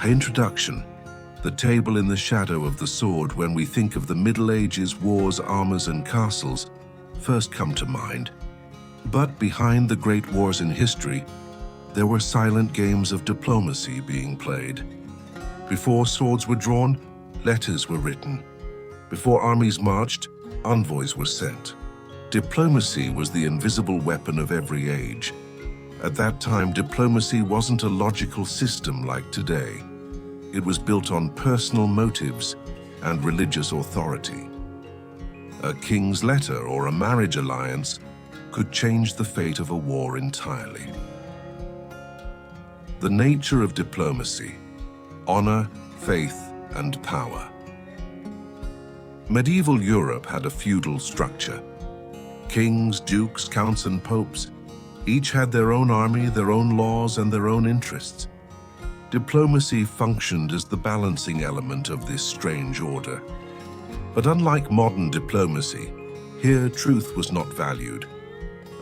Introduction. The table in the shadow of the sword when we think of the Middle Ages wars, armors, and castles first come to mind. But behind the great wars in history, there were silent games of diplomacy being played. Before swords were drawn, letters were written. Before armies marched, envoys were sent. Diplomacy was the invisible weapon of every age. At that time, diplomacy wasn't a logical system like today. It was built on personal motives and religious authority. A king's letter or a marriage alliance could change the fate of a war entirely. The nature of diplomacy: honor, faith, and power. Medieval Europe had a feudal structure. Kings, dukes, counts, and popes each had their own army, their own laws, and their own interests. Diplomacy functioned as the balancing element of this strange order. But unlike modern diplomacy, here truth was not valued,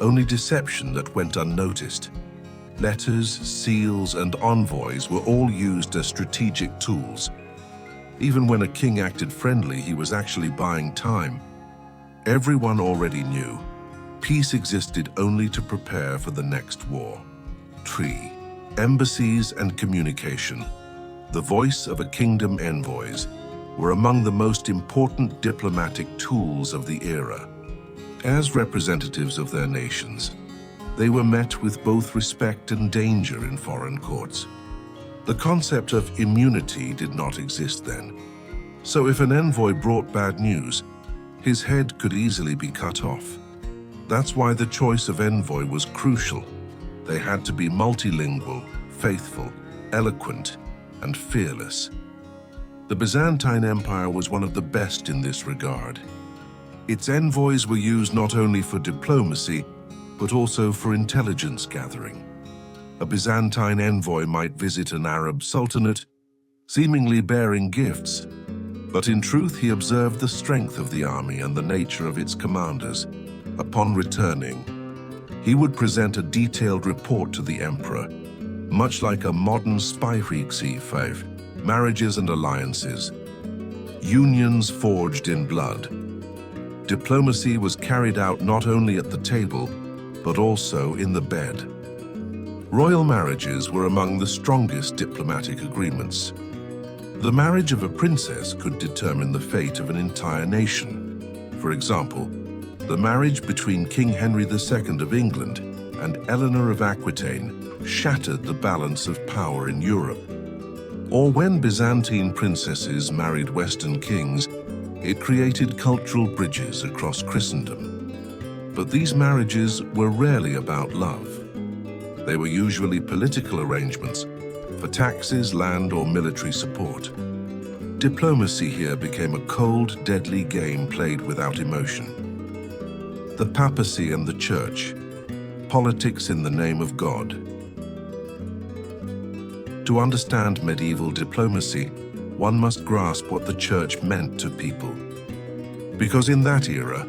only deception that went unnoticed. Letters, seals, and envoys were all used as strategic tools. Even when a king acted friendly, he was actually buying time. Everyone already knew peace existed only to prepare for the next war. 3. Embassies and communication. The voice of a kingdom, envoys, were among the most important diplomatic tools of the era. As representatives of their nations, they were met with both respect and danger in foreign courts. The concept of immunity did not exist then. So if an envoy brought bad news, his head could easily be cut off. That's why the choice of envoy was crucial. They had to be multilingual, faithful, eloquent, and fearless. The Byzantine Empire was one of the best in this regard. Its envoys were used not only for diplomacy, but also for intelligence gathering. A Byzantine envoy might visit an Arab sultanate, seemingly bearing gifts, but in truth he observed the strength of the army and the nature of its commanders. Upon returning, he would present a detailed report to the emperor, much like a modern spy. 5. Marriages and alliances. Unions forged in blood. Diplomacy was carried out not only at the table, but also in the bed. Royal marriages were among the strongest diplomatic agreements. The marriage of a princess could determine the fate of an entire nation. For example, the marriage between King Henry II of England and Eleanor of Aquitaine shattered the balance of power in Europe. Or when Byzantine princesses married Western kings, it created cultural bridges across Christendom. But these marriages were rarely about love. They were usually political arrangements for taxes, land, or military support. Diplomacy here became a cold, deadly game played without emotion. The papacy and the church. Politics in the name of God. To understand medieval diplomacy, one must grasp what the church meant to people. Because in that era,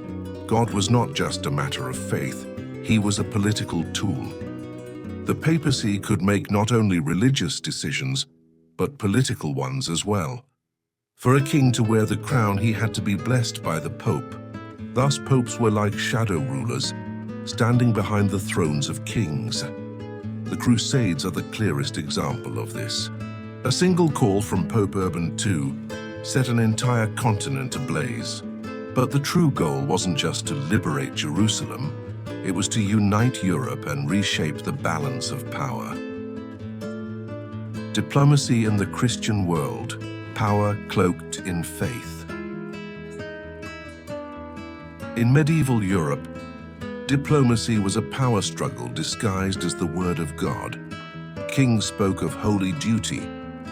God was not just a matter of faith, he was a political tool. The papacy could make not only religious decisions, but political ones as well. For a king to wear the crown, he had to be blessed by the pope. Thus, popes were like shadow rulers, standing behind the thrones of kings. The Crusades are the clearest example of this. A single call from Pope Urban II set an entire continent ablaze. But the true goal wasn't just to liberate Jerusalem, it was to unite Europe and reshape the balance of power. Diplomacy in the Christian world, power cloaked in faith. In medieval Europe, diplomacy was a power struggle disguised as the word of God. Kings spoke of holy duty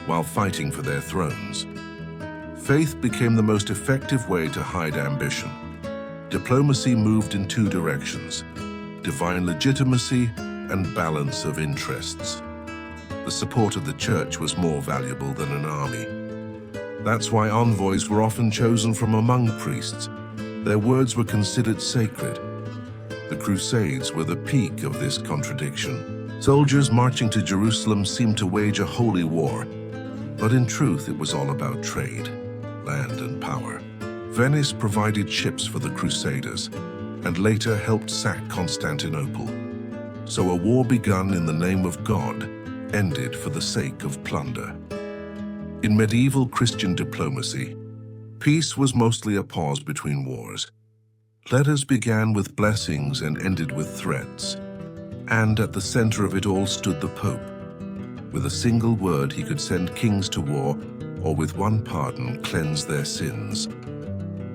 while fighting for their thrones. Faith became the most effective way to hide ambition. Diplomacy moved in two directions: divine legitimacy and balance of interests. The support of the church was more valuable than an army. That's why envoys were often chosen from among priests. Their words were considered sacred. The Crusades were the peak of this contradiction. Soldiers marching to Jerusalem seemed to wage a holy war, But in truth, it was all about trade, land and power. Venice provided ships for the Crusaders and later helped sack Constantinople. So a war begun in the name of God ended for the sake of plunder. In medieval Christian diplomacy, peace was mostly a pause between wars. Letters began with blessings and ended with threats. And at the center of it all stood the Pope. With a single word, he could send kings to war, or with one pardon, cleanse their sins.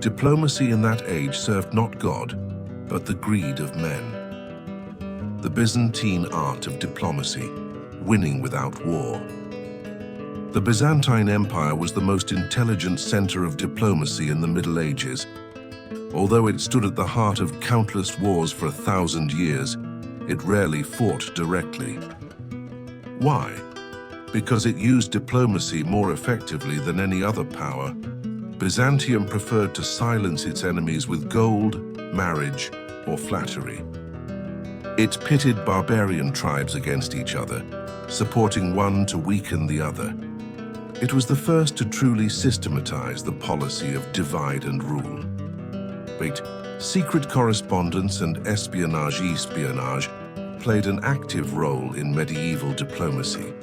Diplomacy in that age served not God, but the greed of men. The Byzantine art of diplomacy, winning without war. The Byzantine Empire was the most intelligent center of diplomacy in the Middle Ages. Although it stood at the heart of countless wars for 1,000 years, it rarely fought directly. Why? Because it used diplomacy more effectively than any other power. Byzantium preferred to silence its enemies with gold, marriage, or flattery. It pitted barbarian tribes against each other, supporting one to weaken the other. It was the first to truly systematize the policy of divide and rule. Wait, secret correspondence and espionage played an active role in medieval diplomacy.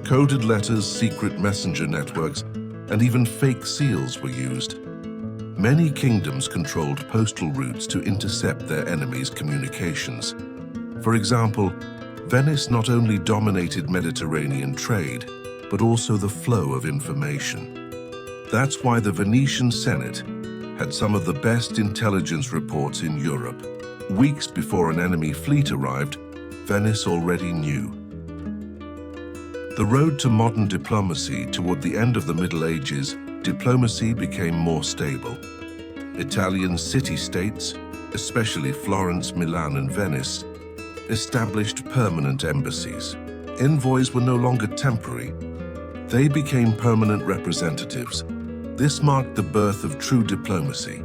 Coded letters, secret messenger networks, and even fake seals were used. Many kingdoms controlled postal routes to intercept their enemies' communications. For example, Venice not only dominated Mediterranean trade, but also the flow of information. That's why the Venetian Senate had some of the best intelligence reports in Europe. Weeks before an enemy fleet arrived, Venice already knew. The road to modern diplomacy toward the end of the Middle Ages, diplomacy became more stable. Italian city-states, especially Florence, Milan, and Venice, established permanent embassies. Envoys were no longer temporary. They became permanent representatives. This marked the birth of true diplomacy.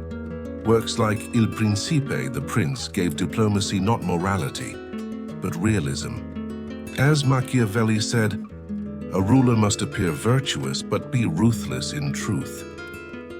Works like Il Principe, The Prince, gave diplomacy not morality, but realism. As Machiavelli said, a ruler must appear virtuous but be ruthless in truth.